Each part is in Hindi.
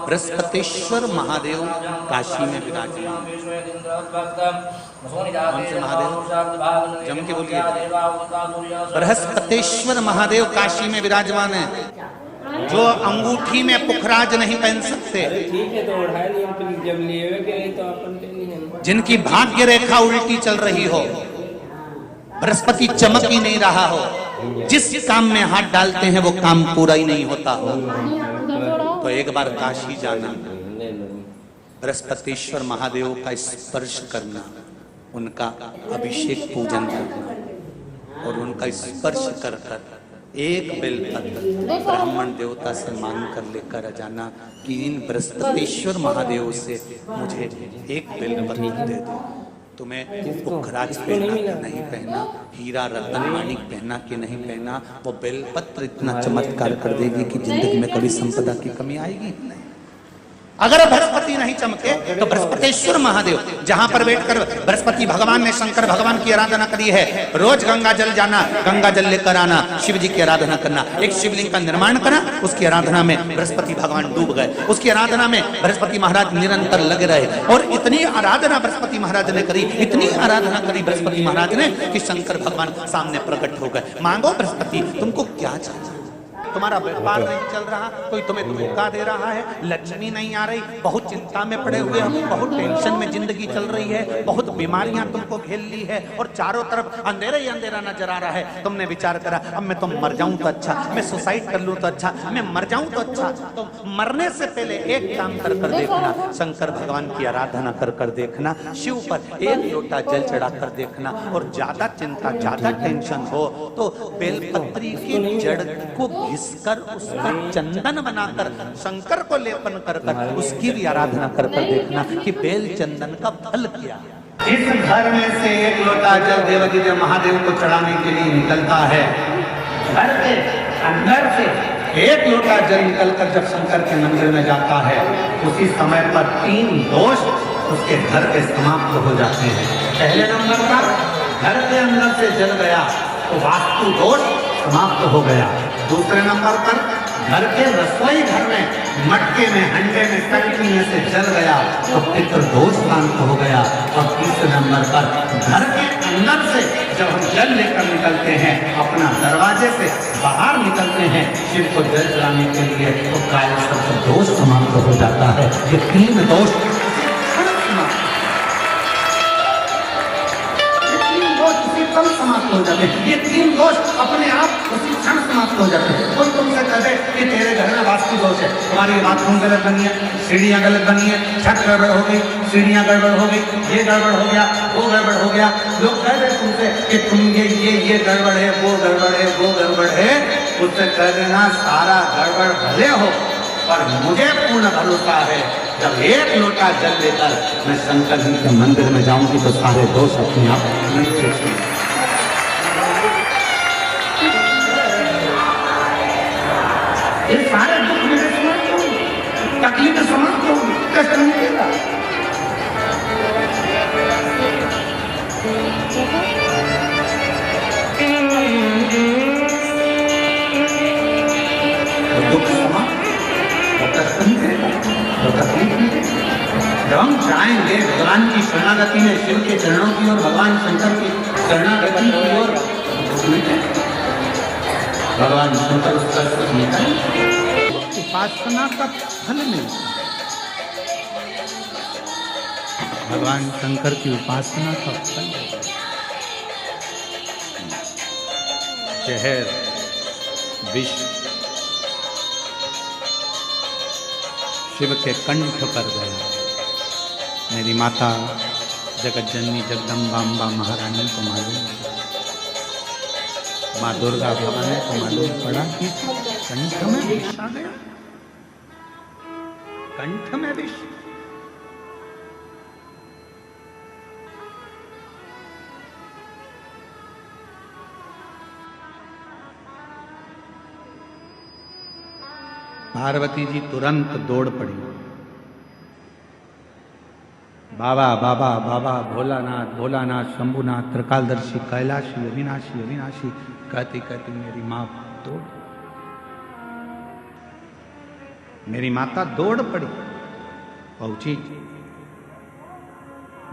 बृहस्पतेश्वर महादेव काशी में विराजमान। कौन से महादेव? जम के बोलिए। बृहस्पतेश्वर महादेव काशी में विराजमान है, जो अंगूठी में पुखराज नहीं पहन सकते, ठीक है तो उठा लिए जब लिए तो अपन नहीं है, जिनकी भाग्य रेखा उल्टी चल रही हो, बृहस्पति चमक ही नहीं रहा हो, जिस काम में हाथ डालते हैं वो काम पूरा ही नहीं होता हो, तो एक बार काशी जाना, बृहस्पतेश्वर महादेव का स्पर्श करना, उनका अभिषेक पूजन करना और उनका स्पर्श कर कर एक बेलपत्र ब्राह्मण देवता से मांग कर लेकर जाना कि इन बृहस्पतेश्वर महादेव से मुझे एक बेलपत्र दे दो। तुम्हें पुखराज पहना कि नहीं पहना, हीरा रतन माणिक पहना कि नहीं पहना, वो बेलपत्र इतना चमत्कार कर देगी कि जिंदगी में कभी संपदा की कमी आएगी नहीं। अगर बृहस्पति नहीं चमके तो बृहस्पतेश्वर महादेव, जहां पर बैठकर बृहस्पति भगवान ने शंकर भगवान की आराधना करी है, रोज गंगा जल जाना, गंगा जल लेकर आना, शिव जी की आराधना करना, एक शिवलिंग का निर्माण करा, उसकी आराधना में बृहस्पति भगवान डूब गए, उसकी आराधना में बृहस्पति महाराज निरंतर लगे रहे और इतनी आराधना बृहस्पति महाराज ने करी, इतनी आराधना करी बृहस्पति महाराज ने कि शंकर भगवान सामने प्रकट हो गए। मांगो बृहस्पति, तुमको क्या चाहिए? तुम्हारा व्यापार नहीं चल रहा, कोई तुम्हें धोखा दे रहा है, लक्ष्मी नहीं आ रही, बहुत चिंता में पड़े हुए हो, बहुत टेंशन में जिंदगी चल रही है, बहुत बीमारियां तुमको घेर ली है और चारों तरफ अंधेरा ही अंधेरा नजर आ रहा है। तुमने विचार करा अब मैं तो मर जाऊं तो अच्छा, मैं सुसाइड कर लूं तो अच्छा, मैं मर जाऊं तो अच्छा। तो मरने से पहले एक काम कर कर देखना, शंकर भगवान की आराधना कर कर देखना, शिव पर एक लोटा जल चढ़ा कर देखना और ज्यादा चिंता ज्यादा टेंशन हो तो बेलपत्री की जड़ को कर उसका चंदन बनाकर शंकर को लेपन कर कर उसकी भी आराधना कर कर देखना कि बेल चंदन का फल क्या। इस घर में से एक लोटा जल देवकी देव महादेव को चढ़ाने के लिए निकलता है, घर के अंदर से एक लोटा जल निकलकर जब शंकर के मंदिर में जाता है, उसी समय पर 3 दोष उसके घर के समाप्त हो जाते हैं। पहले नंबर पर घर के अंदर से जल गया तो वास्तु दोष समाप्त हो गया। दूसरे नंबर पर घर के रसोई घर में मटके में हंडे में टंकी में से जल गया तो पितृ दोष शांत हो गया। और तीसरे नंबर पर घर के अंदर से जब हम जल लेकर निकलते हैं, अपना दरवाजे से बाहर निकलते हैं शिव को जल चढ़ाने के लिए, तो काया सर्प दोष समाप्त हो जाता है। ये 3 दोष समाप्त हो जाते हैं। ये 3 दोष अपने आप उसी क्षण समाप्त हो जाते हैं। कोई तुमसे कहे कि तेरे घर में वास्तु दोष है, तुम्हारी बाथरूम गलत बनी है, सीढ़ियां गलत बनी है, छत गड़बड़ हो गई, सीढ़ियां गड़बड़ हो गई, ये गड़बड़ हो गया, वो गड़बड़ हो गया, लोग कह रहे तुमसे कि तुम ये गड़बड़ है, वो गड़बड़ है, वो गड़बड़ है, उससे कह देना सारा गड़बड़ भले हो पर मुझे पूर्ण भरोसा है जब एक लोटा जल लेकर मैं शंकर जी के मंदिर में जाऊंगी तो सारे दोष अपने आप नहीं। ये सारे दुख मेरे समाप्त होंगे, तकलीफें समाप्त होंगी, कष्ट नहीं देगा। दुख समाप्त, कष्ट नहीं देगा, तकलीफ नहीं देगा। जब हम जाएंगे भगवान की शरणागति में, शिव के चरणों की ओर, भगवान शंकर की शरणागति की ओर, भगवान शंकर उसका उपासना का फल मिलता है। भगवान शंकर की उपासना का फल, जहर विष शिव के कंठ पर गया। मेरी माता जगत जननी जगदम्बा अम्बा महारानी को मालूम, माँ दुर्गा भवानी को मालूम पड़ा कि कंठ में विष आ गया, कंठ में विष। पार्वती जी तुरंत दौड़ पड़ी, बाबा बाबा बाबा भोलानाथ भोलानाथ शंभुनाथ त्रिकालदर्शी कैलाशी अविनाशी अविनाशी कहती कहती मेरी माँ दौड़। मेरी माता दौड़ पड़ी, पहुंची।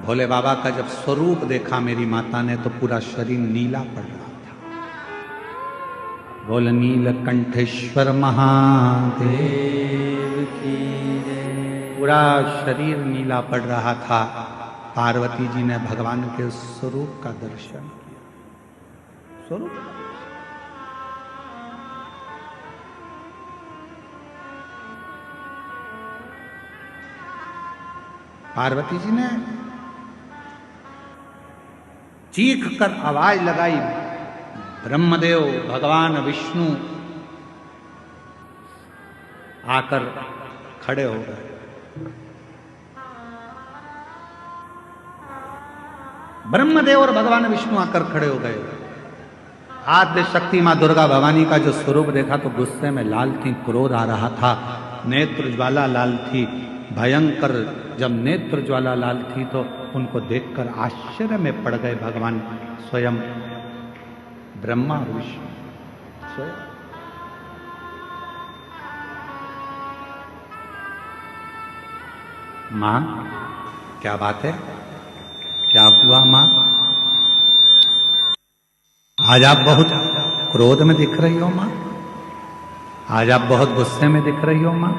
भोले बाबा का जब स्वरूप देखा मेरी माता ने तो पूरा शरीर नीला पड़ रहा था। बोल नीलकंठेश्वर महादेव की जय। पूरा शरीर नीला पड़ रहा था। पार्वती जी ने भगवान के स्वरूप का दर्शन किया। स्वरूप पार्वती जी ने चीख कर आवाज लगाई। ब्रह्मदेव भगवान विष्णु आकर खड़े हो गए। ब्रह्मदेव और भगवान विष्णु आकर खड़े हो गए। आद्य शक्ति मां दुर्गा भवानी का जो स्वरूप देखा तो गुस्से में लाल थी, क्रोध आ रहा था, नेत्र ज्वाला लाल थी, भयंकर। जब नेत्र ज्वाला लाल थी तो उनको देखकर आश्चर्य में पड़ गए भगवान स्वयं ब्रह्मा और विष्णु स्वयं। मां, क्या बात है? क्या हुआ मां? आज आप बहुत क्रोध में दिख रही हो मां। आज आप बहुत गुस्से में दिख रही हो मां।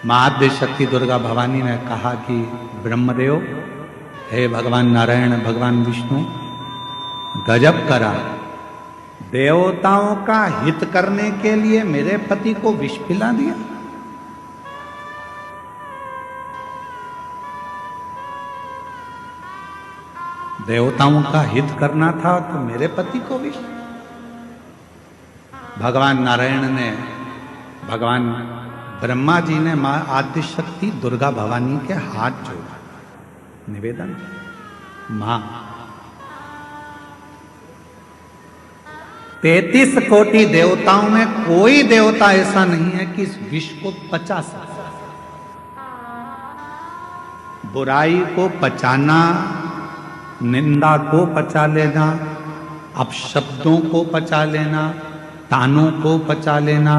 मां आद्य शक्ति दुर्गा भवानी ने कहा कि ब्रह्मदेव, हे भगवान नारायण, भगवान विष्णु, गजब करा। देवताओं का हित करने के लिए मेरे पति को विष पिला दिया। देवताओं का हित करना था तो मेरे पति को विष। भगवान नारायण ने, भगवान ब्रह्मा जी ने मां आद्य शक्ति दुर्गा भवानी के हाथ जोड़ा, निवेदन, मां 33 कोटि देवताओं में कोई देवता ऐसा नहीं है कि इस विष को पचा सकता। बुराई को पचाना, निंदा को पचा लेना, अपशब्दों को पचा लेना, तानों को पचा लेना,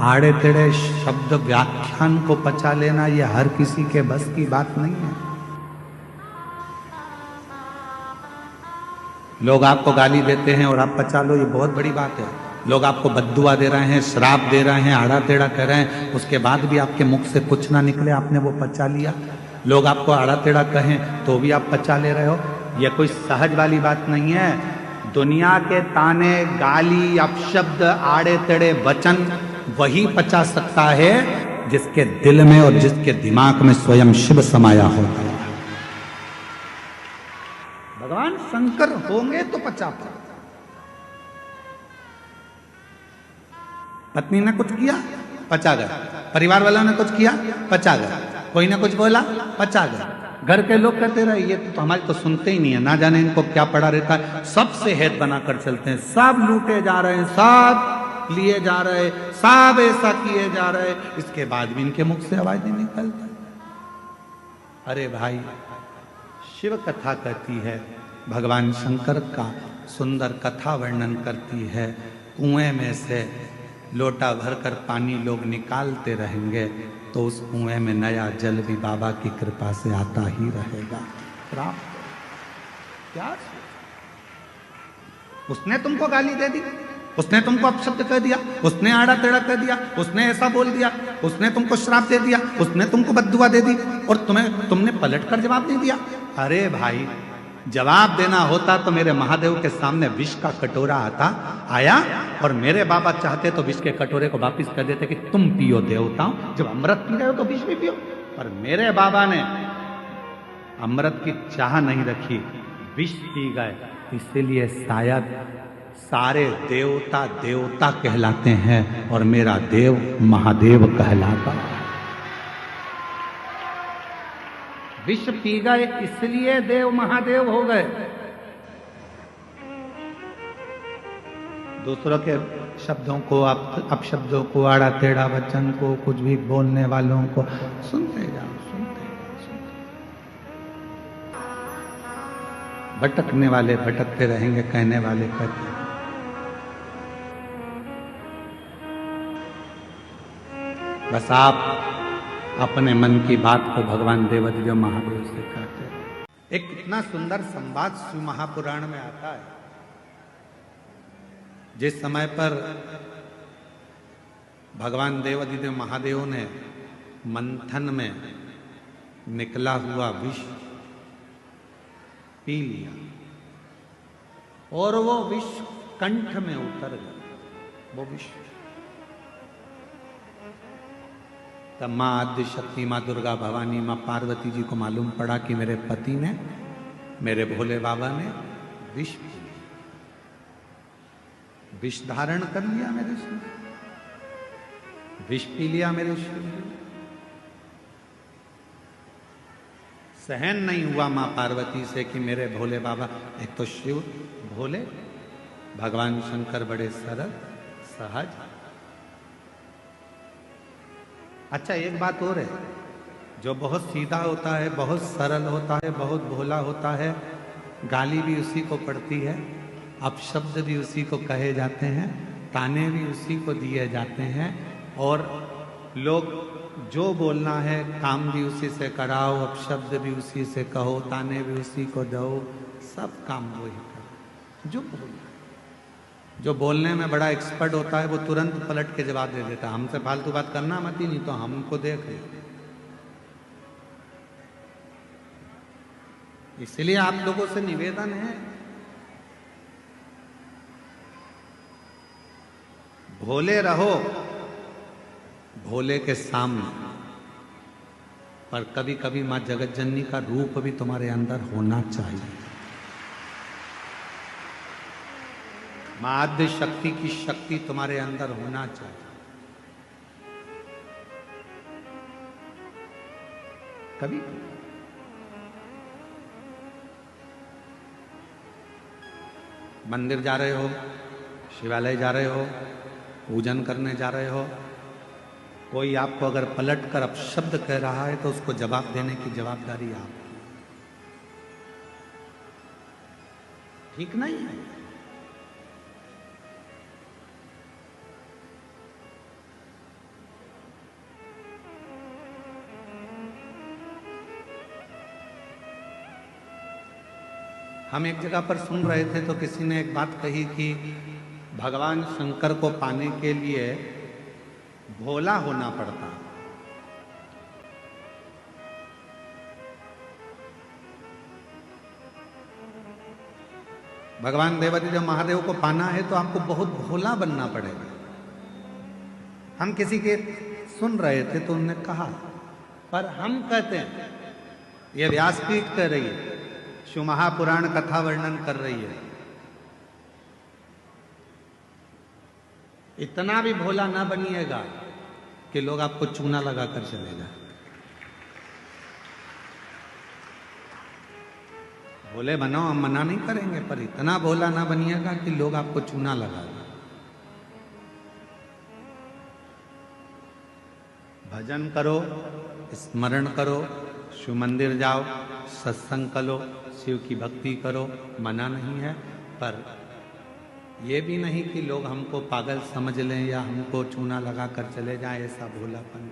आड़े टेढ़े शब्द व्याख्यान को पचा लेना, यह हर किसी के बस की बात नहीं है। लोग आपको गाली देते हैं और आप पचा लो, ये बहुत बड़ी बात है। लोग आपको बद्दुआ दे रहे हैं, श्राप दे रहे हैं, आड़ा टेढ़ा कह रहे हैं, उसके बाद भी आपके मुख से कुछ ना निकले, आपने वो पचा लिया। लोग आपको आड़ा टेढ़ा कहें तो भी आप पचा ले रहे हो। यह कोई सहज वाली बात नहीं है। दुनिया के ताने, गाली, अपशब्द, आड़े टेढ़े वचन वही पचा सकता है जिसके दिल में और जिसके दिमाग में स्वयं शिव समाया होता है। भगवान शंकर होंगे तो पचा पाए। पत्नी ने कुछ किया, पचा गया। परिवार वालों ने कुछ किया, पचा गया। कोई ने कुछ बोला, पचा गया। घर के लोग कहते रहे ये तो हमारे तो सुनते ही नहीं है, ना जाने इनको क्या पड़ा रहता है, सबसे हेत बनाकर चलते हैं, सब लूटे जा रहे हैं, सब लिए जा रहे, सब ऐसा किए जा रहे, इसके बाद भी इनके मुख से आवाज नहीं निकलती। अरे भाई, शिव कथा कहती है, भगवान शंकर का सुंदर कथा वर्णन करती है। कुएं में से लोटा भरकर पानी लोग निकालते रहेंगे तो उस कुएं में नया जल भी बाबा की कृपा से आता ही रहेगा। क्या उसने तुमको गाली दे दी, उसने तुमको अपशब्द कह दिया, उसने आड़ा टेढ़ा कह दिया, उसने ऐसा बोल दिया, उसने तुमको श्राप दे दिया, उसने तुमको बद्दुआ दे दी और तुमने पलट कर जवाब नहीं दिया। अरे भाई, जवाब देना होता तो मेरे महादेव के सामने विष का कटोरा आया और मेरे बाबा चाहते तो विष के कटोरे को वापिस कर देते कि तुम पियो देवताओं, जब अमृत पी रहे हो तो विष भी पियो। पर मेरे बाबा ने अमृत की चाह नहीं रखी, विष पी गए। इसीलिए शायद सारे देवता देवता कहलाते हैं और मेरा देव महादेव कहलाता। विष पी गए इसलिए देव महादेव हो गए। दूसरों के शब्दों को, अपशब्दों को, आड़ा टेढ़ा वचन को, कुछ भी बोलने वालों को सुनते जाओ। भटकने वाले भटकते रहेंगे, कहने वाले कहते बस आप अपने मन की बात को भगवान देवाधिदेव महादेव से कहते हैं। एक कितना सुंदर संवाद शिव महापुराण में आता है। जिस समय पर भगवान देवाधिदेव महादेव ने मंथन में निकला हुआ विष पी लिया और वो विष कंठ में उतर गया, वो विष। तब मां आद्य शक्ति, मां दुर्गा भवानी, मां पार्वती जी को मालूम पड़ा कि मेरे पति ने, मेरे भोले बाबा ने विष पी लिया, विष धारण कर लिया मेरे शिव, विष पी लिया मेरे शिव। सहन नहीं हुआ मां पार्वती से कि मेरे भोले बाबा, एक तो शिव भोले, भगवान शंकर बड़े सरल सहज। अच्छा एक बात और है, जो बहुत सीधा होता है, बहुत सरल होता है, बहुत भोला होता है, गाली भी उसी को पड़ती है, अपशब्द भी उसी को कहे जाते हैं, ताने भी उसी को दिए जाते हैं, और लोग जो बोलना है काम भी उसी से कराओ, अपशब्द भी उसी से कहो, ताने भी उसी को दो, सब काम वही करो। जो बोलने में बड़ा एक्सपर्ट होता है वो तुरंत पलट के जवाब दे देता है, हमसे फालतू बात करना मत ही, नहीं तो हमको देख लो। इसलिए आप लोगों से निवेदन है, भोले रहो भोले के सामने, पर कभी कभी मां जगत जननी का रूप भी तुम्हारे अंदर होना चाहिए। मां आद्य शक्ति की शक्ति तुम्हारे अंदर होना चाहिए। कभी मंदिर जा रहे हो, शिवालय जा रहे हो, पूजन करने जा रहे हो, कोई आपको अगर पलट कर अपशब्द कह रहा है तो उसको जवाब देने की जवाबदारी आपकी। ठीक नहीं है। हम एक जगह पर सुन रहे थे तो किसी ने एक बात कही कि भगवान शंकर को पाने के लिए भोला होना पड़ता। भगवान देवाधिदेव महादेव को पाना है तो आपको बहुत भोला बनना पड़ेगा। हम किसी के सुन रहे थे तो उन्होंने कहा, पर हम कहते हैं, यह व्यासपीठ कह रही है, शिव महापुराण कथा वर्णन कर रही है, इतना भी भोला ना बनिएगा कि लोग आपको चूना लगाकर चलेगा। भोले बनो, हम मना नहीं करेंगे, पर इतना भोला ना बनिएगा कि लोग आपको चूना लगा दें। भजन करो, स्मरण करो, शिव मंदिर जाओ, सत्संग करो, शिव की भक्ति करो, मना नहीं है, पर ये भी नहीं कि लोग हमको पागल समझ लें या हमको चूना लगा कर चले जाएं, ऐसा भोलापन।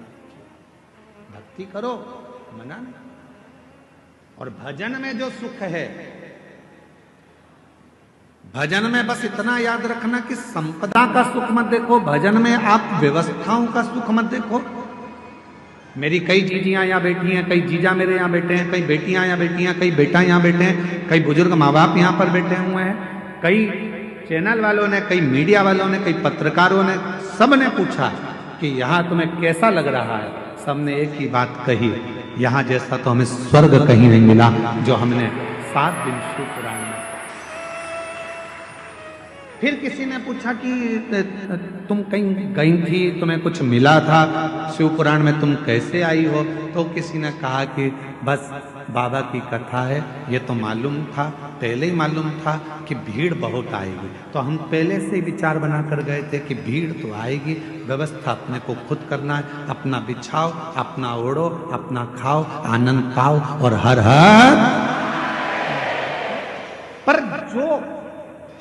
भक्ति करो, मना नहीं। और भजन में जो सुख है, भजन में बस इतना याद रखना कि संपदा का सुख मत देखो, भजन में आप व्यवस्थाओं का सुख मत देखो। मेरी कई जीजियां यहाँ बैठी हैं, कई जीजा मेरे यहाँ बैठे हैं, कई बेटियां यहाँ बैठी हैं, कई बेटा यहाँ बैठे हैं, कई बुजुर्ग माँ बाप यहाँ पर बैठे हुए हैं, कई चैनल वालों ने, कई मीडिया वालों ने, कई पत्रकारों ने, सबने पूछा कि यहाँ तुम्हें कैसा लग रहा है। सबने एक ही बात कही, यहाँ जैसा तो हमें स्वर्ग कहीं नहीं मिला जो हमने 7 दिन शिव पुराण में। फिर किसी ने पूछा कि तुम कहीं गई थी, तुम्हें कुछ मिला था शिव पुराण में, तुम कैसे आई हो? तो किसी ने कहा कि बस बाबा की कथा है, ये तो मालूम था, पहले ही मालूम था कि भीड़ बहुत आएगी, तो हम पहले से ही विचार बनाकर गए थे कि भीड़ तो आएगी, व्यवस्था अपने को खुद करना है, अपना बिछाओ, अपना ओढ़ो, अपना खाओ, आनंद पाओ और हर हर। पर जो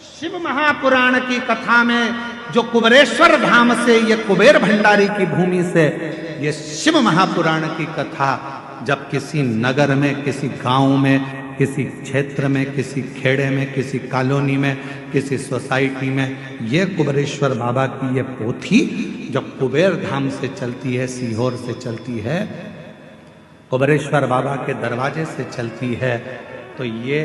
शिव महापुराण की कथा में जो कुबेरेश्वर धाम से, ये कुबेर भंडारी की भूमि से, ये शिव महापुराण की कथा जब किसी नगर में, किसी गांव में, किसी क्षेत्र में, किसी खेड़े में, किसी कॉलोनी में, किसी सोसाइटी में, ये कुबेरेश्वर बाबा की ये पोथी जब कुबेर धाम से चलती है, सीहोर से चलती है, कुबेरेश्वर बाबा के दरवाजे से चलती है, तो ये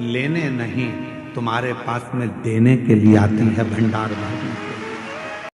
लेने नहीं, तुम्हारे पास में देने के लिए आती है भंडार भागी।